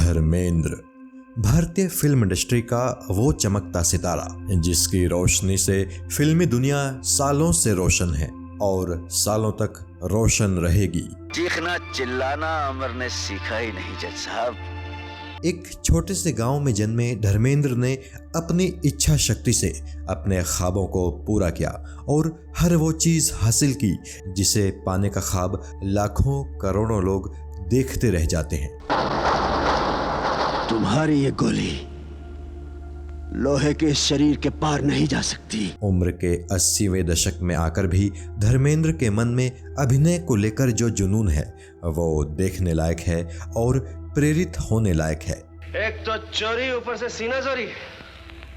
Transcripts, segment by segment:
धर्मेंद्र भारतीय film industry का वो चमकता सितारा जिसकी रोशनी से फिल्मी दुनिया सालों से रोशन है और सालों तक रोशन रहेगी। चीखना चिल्लाना अमर ने सीखा ही नहीं जज साहब। एक छोटे से गांव में जन्मे धर्मेंद्र ने अपनी इच्छा शक्ति से अपने ख्वाबों को पूरा किया और हर वो चीज हासिल की जिसे पाने का ख्वाब लाखों करोड़ों लोग देखते रह जाते हैं। तुम्हारी ये गोली लोहे के शरीर के पार नहीं जा सकती। उम्र के 80वें दशक में आकर भी धर्मेंद्र के मन में अभिनय को लेकर जो जुनून है वो देखने लायक है और प्रेरित होने लायक है। एक तो चोरी, ऊपर से सीना चोरी।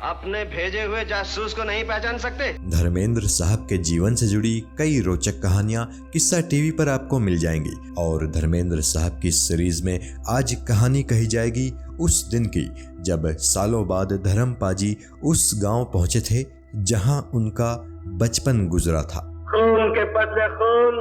अपने भेजे हुए जासूस को नहीं पहचान सकते। धर्मेंद्र साहब के जीवन से जुड़ी कई रोचक कहानियां किस्सा टीवी पर आपको मिल जाएंगी और धर्मेंद्र साहब की सीरीज में आज कहानी कही जाएगी उस दिन की जब सालों बाद धर्मपाजी उस गांव पहुंचे थे जहां उनका बचपन गुजरा था। खून के बदले खून,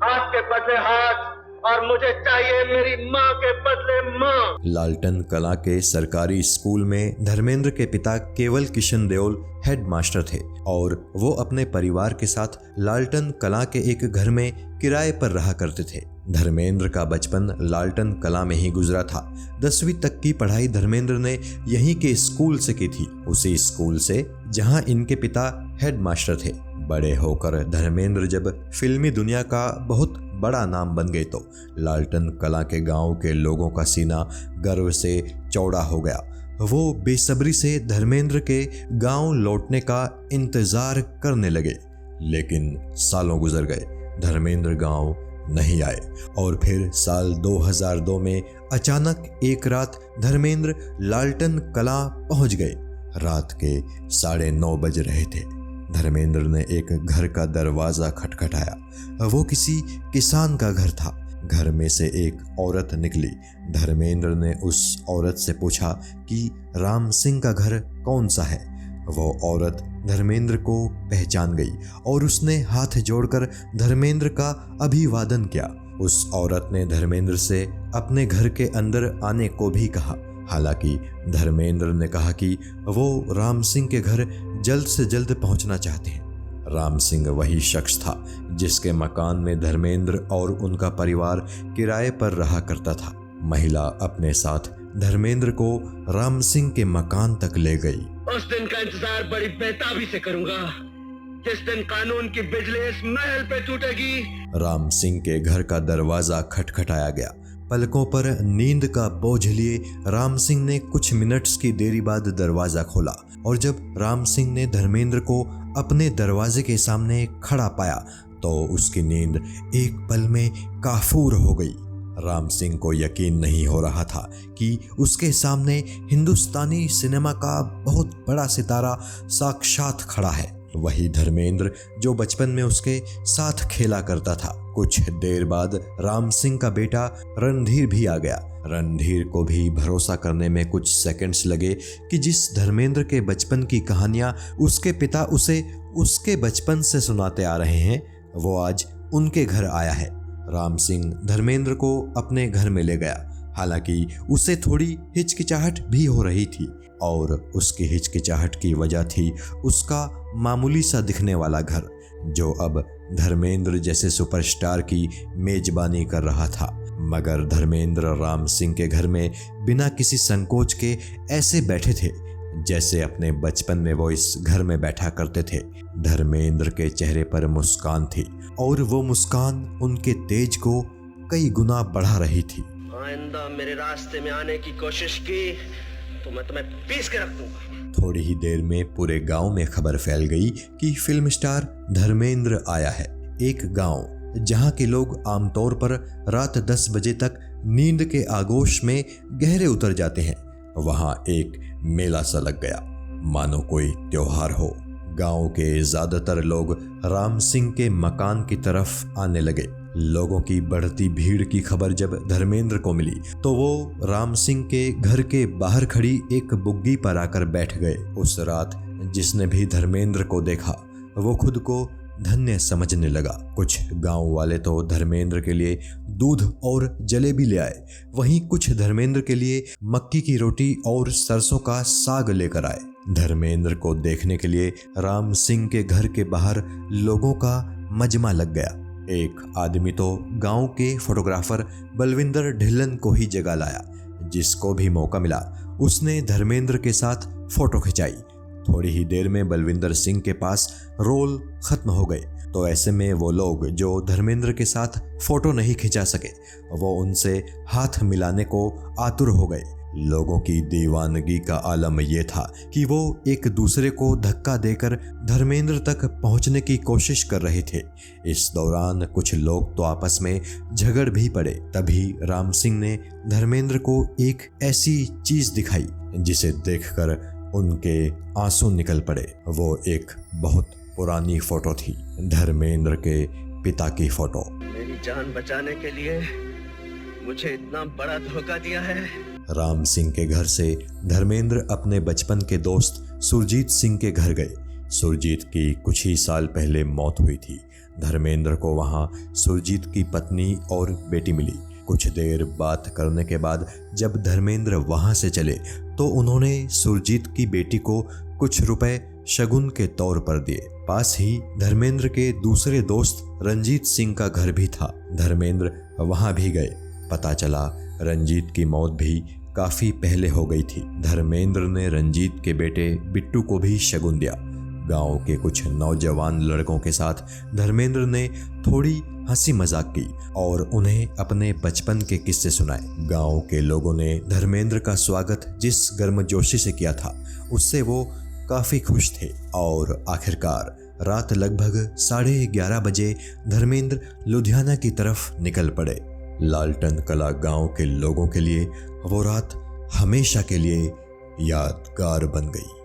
हाथ के बदले हाथ, और मुझे चाहिए मेरी माँ के बदले माँ। लालटन कला के सरकारी स्कूल में धर्मेंद्र के पिता केवल किशन देओल हेडमास्टर थे और वो अपने परिवार के साथ लालटन कला के एक घर में किराए पर रहा करते थे। धर्मेंद्र का बचपन लालटन कला में ही गुजरा था। 10वीं तक की पढ़ाई धर्मेंद्र ने यहीं के स्कूल से की थी, उसी स्कूल से जहां इनके पिता हेडमास्टर थे। बड़े होकर धर्मेंद्र जब फिल्मी दुनिया का बहुत बड़ा नाम बन गए तो लालटन कला के गांव के लोगों का सीना गर्व से चौड़ा हो गया। वो बेसब्री से धर्मेंद्र के गांव लौटने का इंतजार करने लगे, लेकिन सालों गुजर गए, धर्मेंद्र गांव नहीं आए। और फिर साल 2002 में अचानक एक रात धर्मेंद्र लालटन कला पहुंच गए। रात के 9:30 बज रहे थे। धर्मेंद्र ने एक घर का दरवाजा खटखटाया। वो किसी किसान का घर था। घर में से एक औरत निकली। धर्मेंद्र ने उस औरत से पूछा कि राम सिंह का घर कौन सा है। वो औरत धर्मेंद्र को पहचान गई और उसने हाथ जोड़कर धर्मेंद्र का अभिवादन किया। उस औरत ने धर्मेंद्र से अपने घर के अंदर आने को भी कहा। हालांकि धर्मेंद्र ने कहा कि वो राम सिंह के घर जल्द से जल्द पहुंचना चाहते हैं। राम सिंह वही शख्स था जिसके मकान में धर्मेंद्र और उनका परिवार किराए पर रहा करता था। महिला अपने साथ धर्मेंद्र को राम सिंह के मकान तक ले गई। उस दिन का इंतजार बड़ी बेताबी से करूंगा जिस दिन कानून की बिजली इस महल पे टूटेगी। राम सिंह के घर का दरवाजा खटखटाया गया। पलकों पर नींद का बोझ लिए राम सिंह ने कुछ मिनट्स की देरी बाद दरवाजा खोला और जब राम सिंह ने धर्मेंद्र को अपने दरवाजे के सामने खड़ा पाया तो उसकी नींद एक पल में काफूर हो गई। राम सिंह को यकीन नहीं हो रहा था कि उसके सामने हिंदुस्तानी सिनेमा का बहुत बड़ा सितारा साक्षात खड़ा है, वही धर्मेंद्र जो बचपन में उसके साथ खेला करता था। कुछ देर बाद राम सिंह का बेटा रणधीर भी आ गया। रणधीर को भी भरोसा करने में कुछ सेकंड्स लगे कि जिस धर्मेंद्र के बचपन की कहानियां उसके पिता उसे उसके बचपन से सुनाते आ रहे हैं वो आज उनके घर आया है। राम सिंह धर्मेंद्र को अपने घर में ले गया। हालांकि उसे थोड़ी हिचकिचाहट भी हो रही थी और उसकी हिचकिचाहट की वजह थी उसका मामूली सा दिखने वाला घर जो अब धर्मेंद्र जैसे सुपरस्टार की मेजबानी कर रहा था। मगर धर्मेंद्र राम सिंह के घर में बिना किसी संकोच के ऐसे बैठे थे जैसे अपने बचपन में वो इस घर में बैठा करते थे। धर्मेंद्र के चेहरे पर मुस्कान थी और वो मुस्कान उनके तेज को कई गुना बढ़ा रही थी। आइंदा मेरे रास्ते में आने की कोशिश की तो मैं तुम्हें पीस के रख दूंगा। थोड़ी ही देर में पूरे गांव में खबर फैल गई कि फिल्म स्टार धर्मेंद्र आया है। एक गांव जहां के लोग आमतौर पर रात 10 बजे तक नींद के आगोश में गहरे उतर जाते हैं, वहां एक मेला सा लग गया, मानो कोई त्योहार हो। गांव के ज्यादातर लोग राम सिंह के मकान की तरफ आने लगे। लोगों की बढ़ती भीड़ की खबर जब धर्मेंद्र को मिली तो वो राम सिंह के घर के बाहर खड़ी एक बुग्गी पर आकर बैठ गए। उस रात जिसने भी धर्मेंद्र को देखा वो खुद को धन्य समझने लगा। कुछ गांव वाले तो धर्मेंद्र के लिए दूध और जलेबी ले आए, वहीं कुछ धर्मेंद्र के लिए मक्की की रोटी और सरसों का साग लेकर आए। धर्मेंद्र को देखने के लिए राम सिंह के घर के बाहर लोगों का मजमा लग गया। एक आदमी तो गांव के फोटोग्राफर बलविंदर ढिल्लन को ही जगा लाया। जिसको भी मौका मिला उसने धर्मेंद्र के साथ फोटो खिंचाई। थोड़ी ही देर में बलविंदर सिंह के पास रोल खत्म हो गए, तो ऐसे में वो लोग जो धर्मेंद्र के साथ फोटो नहीं खिंचा सके वो उनसे हाथ मिलाने को आतुर हो गए। लोगों की दीवानगी का आलम यह था कि वो एक दूसरे को धक्का देकर धर्मेंद्र तक पहुंचने की कोशिश कर रहे थे। इस दौरान कुछ लोग तो आपस में झगड़ भी पड़े। तभी राम सिंह ने धर्मेंद्र को एक ऐसी चीज दिखाई जिसे देखकर उनके आंसू निकल पड़े। वो एक बहुत पुरानी फोटो थी, धर्मेंद्र के पिता की फोटो। मेरी जान बचाने के लिए मुझे इतना बड़ा धोखा दिया है। राम सिंह के घर से धर्मेंद्र अपने बचपन के दोस्त सुरजीत सिंह के घर गए। सुरजीत की कुछ ही साल पहले मौत हुई थी। धर्मेंद्र को वहां सुरजीत की पत्नी और बेटी मिली। कुछ देर बात करने के बाद जब धर्मेंद्र वहां से चले तो उन्होंने सुरजीत की बेटी को कुछ रुपए शगुन के तौर पर दिए। पास ही धर्मेंद्र के दूसरे दोस्त रंजीत सिंह का घर भी था। धर्मेंद्र वहां भी गए। पता चला रंजीत की मौत भी काफी पहले हो गई थी। धर्मेंद्र ने रंजीत के बेटे बिट्टू को भी शगुन दिया। गांव के कुछ नौजवान लड़कों के साथ धर्मेंद्र ने थोड़ी हंसी मजाक की और उन्हें अपने बचपन के किस्से सुनाए। गांव के लोगों ने धर्मेंद्र का स्वागत जिस गर्मजोशी से किया था उससे वो काफी खुश थे और आखिरकार रात लगभग 11:30 बजे धर्मेंद्र लुधियाना की तरफ निकल पड़े। लालटन कला गांव के लोगों के लिए वो रात हमेशा के लिए यादगार बन गई।